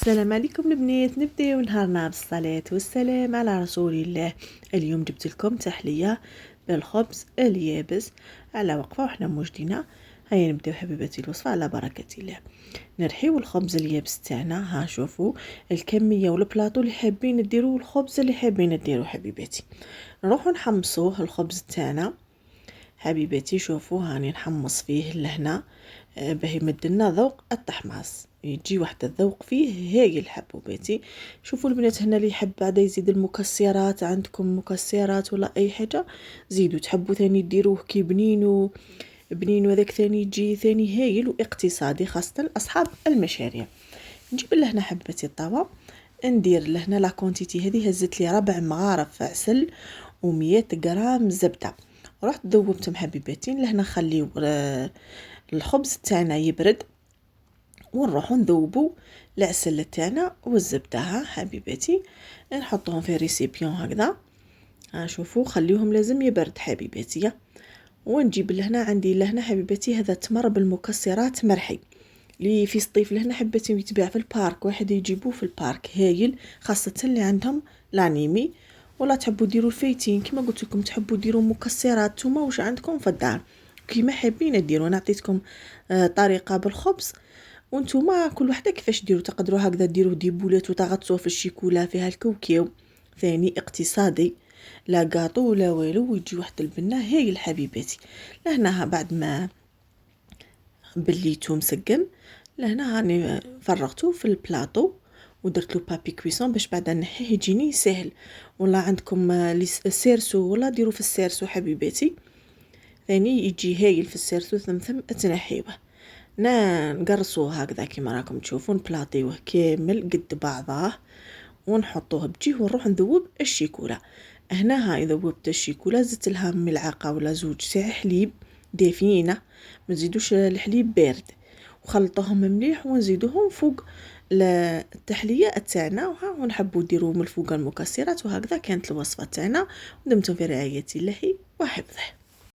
السلام عليكم البنات. نبداو نهارنا بالصلاة والسلام على رسول الله. اليوم جبت لكم تحلية بالخبز اليابس على وقفة وحنا موجدين. هيا نبداو حبيباتي الوصفة على بركة الله. نرحيو الخبز اليابس تاعنا. ها شوفوا الكمية والبلاطو اللي حابين ديروا الخبز اللي حابين ديروا حبيباتي. نروحوا نحمصوه الخبز تاعنا حبيباتي. شوفوا هاني نحمص فيه لهنا باه يمدلنا ذوق التحماص، يجي واحد الذوق فيه هايل حبوباتي. شوفوا البنات هنا اللي يحب بعد يزيد المكسرات، عندكم مكسرات ولا اي حاجه زيدوا. تحبوا ثاني ديروه كي بنين هذاك ثاني يجي ثاني هايل واقتصادي خاصه اصحاب المشاريع. نجيب لهنا حبتي الطاوه، ندير لهنا لا كونتيتي هذه. هزت لي 4 مغارف عسل و100 غرام زبده. رحت ذوبتهم حبيباتي. لهنا نخليو الخبز تاعنا يبرد ونروحو نذوبو العسل تاعنا والزبده. ها حبيباتي نحطوهم في ريسيبيون هكذا. شوفوا خليوهم لازم يبرد حبيباتي. ونجيب لهنا عندي لهنا حبيباتي هذا تمر بالمكسرات مرحي اللي في الصيف. لهنا حبيباتي يتباع في البارك، واحد يجيبوه في البارك هايل خاصه اللي عندهم لانيمي ولا تحبوا ديروا الفيتين. كما قلت لكم تحبوا ديروا مكسرات نتوما واش عندكم في الدار كيما حابين ديروا. انا عطيتكم طريقه بالخبز وانتوما كل وحده كيفاش ديروا. تقدروا هكذا ديروا ديبولات وتغطسوه في الشيكولا فيها الكاوكاو ثاني اقتصادي، لا غاطو ولا والو، ويجي واحد البنه هايل حبيباتي. لهنا بعد ما بليتو مسقم لهنا هاني فرغتو في البلاطو ودرت له بابي كويسون باش بعد نحيه يجيني سهل. ولا عندكم السيرسو ولا ديروا في السيرسو حبيباتي ثاني يجي هايل في السيرسو. ثم تنحيوه نقرصوه هكذا كيما راكم تشوفون. بلاطيوه كامل قد بعضاه ونحطوه بجيه ونروح نذوب الشيكولا. هنا هاي ذوبت الشيكولا زدت لها ملعقه ولا زوج تاع حليب دافينه، ما تزيدوش الحليب بارد، وخلطوهم مليح ونزيدوهم فوق التحليه تاعنا. ونحبوا ديروا من الفوق المكسرات. وهكذا كانت الوصفه تاعنا ودمتم في رعايه الله وحفظه.